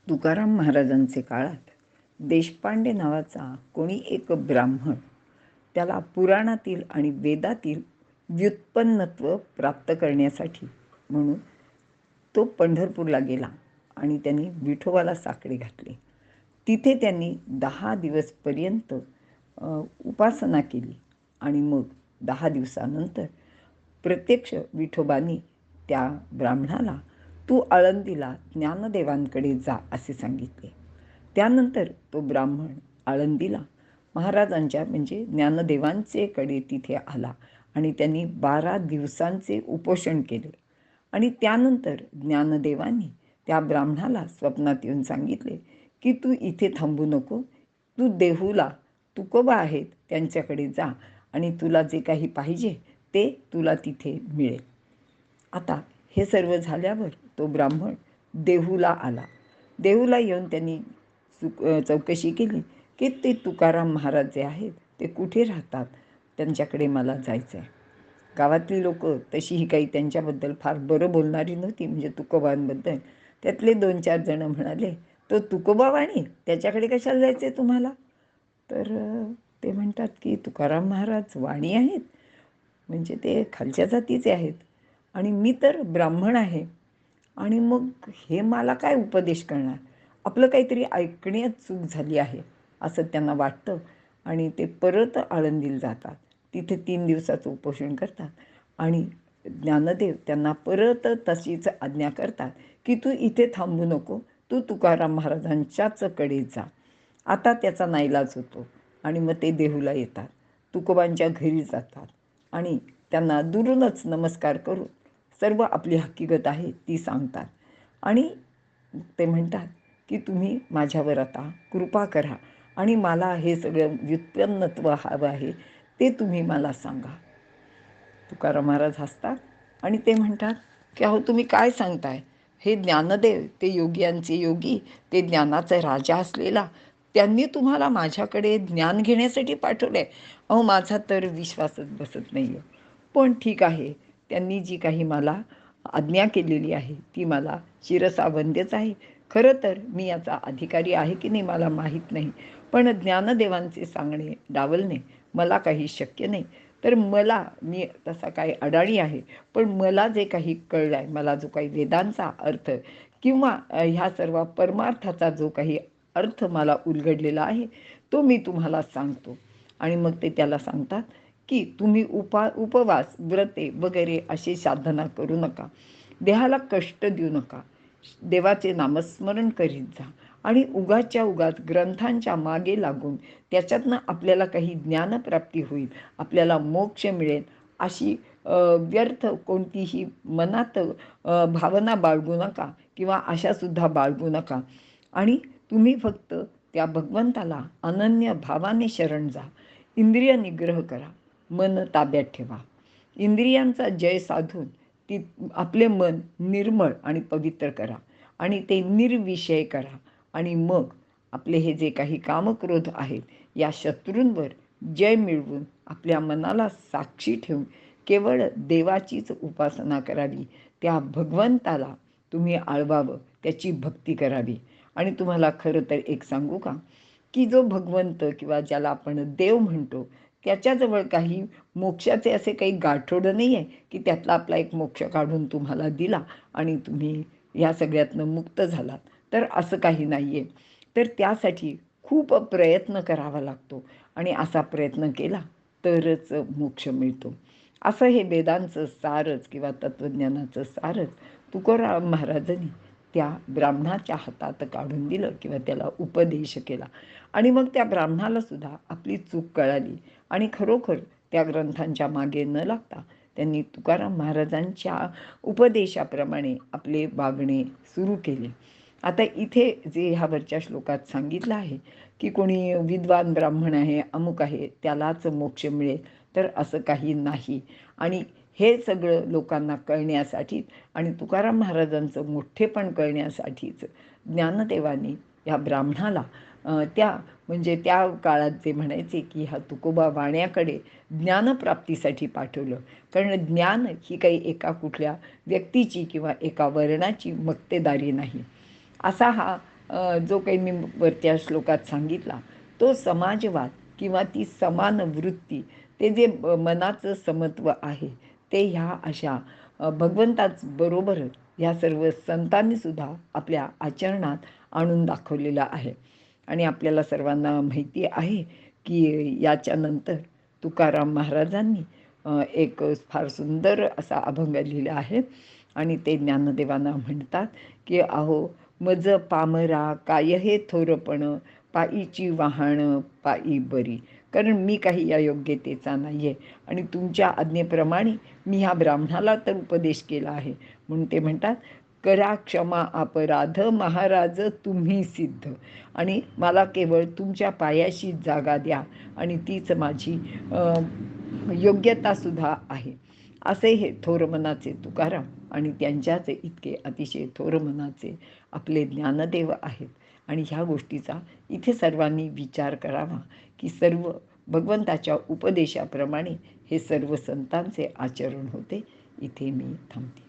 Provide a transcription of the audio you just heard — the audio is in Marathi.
तुकाराम महाराजांचे काळात देशपांडे नावाचा कोणी एक ब्राह्मण, त्याला पुराणातील आणि वेदातील व्युत्पन्नत्व प्राप्त करण्यासाठी म्हणून तो पंढरपूरला गेला आणि त्यांनी विठोबाला साकडे घातले. तिथे त्यांनी 10 दिवसपर्यंत उपासना केली आणि मग 10 दिवसानंतर प्रत्यक्ष विठोबांनी त्या ब्राह्मणाला तू आळंदीला ज्ञानदेवांकडे जा असे सांगितले. त्यानंतर तो ब्राह्मण आळंदीला महाराजांच्या म्हणजे ज्ञानदेवांचे कडे तिथे आला आणि त्यांनी 12 दिवसांचे उपोषण केले. आणि त्यानंतर ज्ञानदेवांनी त्या ब्राह्मणाला स्वप्नात येऊन सांगितले की तू इथे थांबू नको, तू देहूला तुकोबा आहेत त्यांच्याकडे जा आणि तुला जे काही पाहिजे ते तुला तिथे मिळेल. आता हे सर्व झाल्यावर तो ब्राह्मण देहूला आला. देहूला येऊन त्यांनी चौकशी केली की ते तुकाराम महाराज जे आहेत ते कुठे राहतात, त्यांच्याकडे मला जायचं आहे. गावातली लोक तशीही काही त्यांच्याबद्दल फार बरं बोलणारी नव्हती, म्हणजे तुकोबांबद्दल. त्यातले 2-4 जण म्हणाले, तो तुकोबा वाणी, त्याच्याकडे कशाला जायचं आहे तुम्हाला? तर ते म्हणतात की तुकाराम महाराज वाणी आहेत, म्हणजे ते खालच्या जातीचे आहेत आणि मी तर ब्राह्मण आहे, आणि मग हे मला काय उपदेश करणार? आपलं काहीतरी ऐकण्यात चूक झाली आहे असं त्यांना वाटतं आणि ते परत आळंदीला जातात. तिथे 3 दिवसाचं उपोषण करतात आणि ज्ञानदेव त्यांना परत तशीच आज्ञा करतात की तू इथे थांबू नको, तू तुकाराम महाराजांच्याच कडे जा. आता त्याचा नाईलाज होतो आणि मग ते देहूला येतात, तुकोबांच्या घरी जातात आणि त्यांना दुरूनच नमस्कार करून सर्व आपली हकीकत आहे ती सांगतात. आणि ते म्हणतात की तुम्ही माझ्यावर आता कृपा करा आणि मला हे सगळं व्युत्पन्नत्व हवं आहे ते तुम्ही मला सांगा. तुकाराम महाराज हसतात आणि ते म्हणतात की अहो तुम्ही काय सांगताय? हे ज्ञानदेव, ते योग्यांचे योगी, ते ज्ञानाचा राजा असलेला, त्यांनी तुम्हाला माझ्याकडे ज्ञान घेण्यासाठी पाठवलं आहे. अहो माझा तर विश्वासच बसत नाही आहे. पण ठीक आहे, त्यांनी जी काही मला आज्ञा केलेली आहे ती मला शिरसा वंद्यच आहे. खरं तर मी याचा अधिकारी आहे की नाही मला माहीत नाही, पण ज्ञानदेवांचे सांगणे डावलणे मला काही शक्य नाही. तर मी तसा काही अडाणी आहे, पण मला जे काही कळलं आहे, मला जो काही वेदांचा अर्थ किंवा ह्या सर्व परमार्थाचा जो काही अर्थ मला उलगडलेला आहे तो मी तुम्हाला सांगतो. आणि मग ते त्याला सांगतात की तुम्ही उपवास व्रते वगैरे अशी साधना करू नका, देहाला कष्ट देऊ नका, देवाचे नामस्मरण करीत जा आणि उगाच्या उगाच ग्रंथांच्या मागे लागून त्याच्यातनं आपल्याला काही ज्ञानप्राप्ती होईल, आपल्याला मोक्ष मिळेल अशी व्यर्थ कोणतीही मनात भावना बाळगू नका किंवा आशासुद्धा बाळगू नका. आणि तुम्ही फक्त त्या भगवंताला अनन्य भावाने शरण जा, इंद्रिय निग्रह करा, मन ताब्यात ठेवा, इंद्रियांचा जय साधून ती आपले मन निर्मळ आणि पवित्र करा आणि ते निर्विषय करा. आणि मग आपले हे जे काही कामक्रोध आहेत या शत्रूंवर जय मिळवून आपल्या मनाला साक्षी ठेवून केवळ देवाचीच उपासना करावी, त्या भगवंताला तुम्ही आळवावं, त्याची भक्ती करावी. आणि तुम्हाला खरं तर एक सांगू का, की जो भगवंत किंवा ज्याला आपण देव म्हणतो त्याच्याजवळ काही मोक्षाचे असे काही गाठोडं नाही आहे की त्यातला आपला एक मोक्ष काढून तुम्हाला दिला आणि तुम्ही या सगळ्यातनं मुक्त झालात. तर असं काही नाही आहे. तर त्यासाठी खूप प्रयत्न करावा लागतो आणि असा प्रयत्न केला तरच मोक्ष मिळतो. असं हे वेदांचं सारच किंवा तत्त्वज्ञानाचं सारच तुकाराम महाराजांनी त्या ब्राह्मणाच्या हातात काढून दिलं किंवा त्याला उपदेश केला. आणि मग त्या ब्राह्मणाला सुद्धा आपली चूक कळाली आणि खरोखर त्या ग्रंथांच्या मागे न लागता त्यांनी तुकाराम महाराजांच्या उपदेशाप्रमाणे आपले वागणे सुरू केले. आता इथे जे ह्यावरच्या श्लोकात सांगितलं आहे की कोणी विद्वान ब्राह्मण आहे, अमुक आहे, त्यालाच मोक्ष मिळेल, तर असं काही नाही. आणि हे सगळं लोकांना कळण्यासाठीच आणि तुकाराम महाराजांचं मोठेपण कळण्यासाठीच ज्ञानदेवांनी या ब्राह्मणाला त्या म्हणजे त्या काळात जे म्हणायचे की ह्या तुकोबा वाण्याकडे ज्ञानप्राप्तीसाठी पाठवलं. कारण ज्ञान ही काही एका कुठल्या व्यक्तीची किंवा एका वर्णाची मक्तेदारी नाही. असा हा जो काही मी वरच्या श्लोकात सांगितला तो समाजवाद किंवा ती समान वृत्ती, ते जे मनाचं समत्व आहे, ते ह्या अशा भगवंताच बरोबरच ह्या सर्व संतांनी सुद्धा आपल्या आचरणात आणून दाखवलेलं आहे. आणि आपल्याला सर्वांना माहिती आहे की याच्यानंतर तुकाराम महाराजांनी एक फार सुंदर असा अभंग लिहिला आहे आणि ते ज्ञानदेवांना म्हणतात की अहो मज पामरा काय हे थोरपण, पायीची वाहन पायी बरी. कारण मी काही या योग्यतेचा नाही आहे आणि तुमच्या आज्ञेप्रमाणे मी ह्या ब्राह्मणाला तर उपदेश केला आहे. म्हणून ते म्हणतात करा क्षमा अपराध महाराज तुम्ही सिद्ध, आणि मला केवळ तुमच्या पायाशी जागा द्या आणि तीच माझी योग्यतासुद्धा आहे. असे हे थोर मनाचे तुकाराम आणि त्यांच्याच इतके अतिशय थोर मनाचे आपले ज्ञानदेव आहेत. आणि ह्या गोष्टीचा इथे सर्वांनी विचार करावा की सर्व भगवंताच्या उपदेशाप्रमाणे हे सर्व संतांचे आचरण होते. इथे मी थांबते.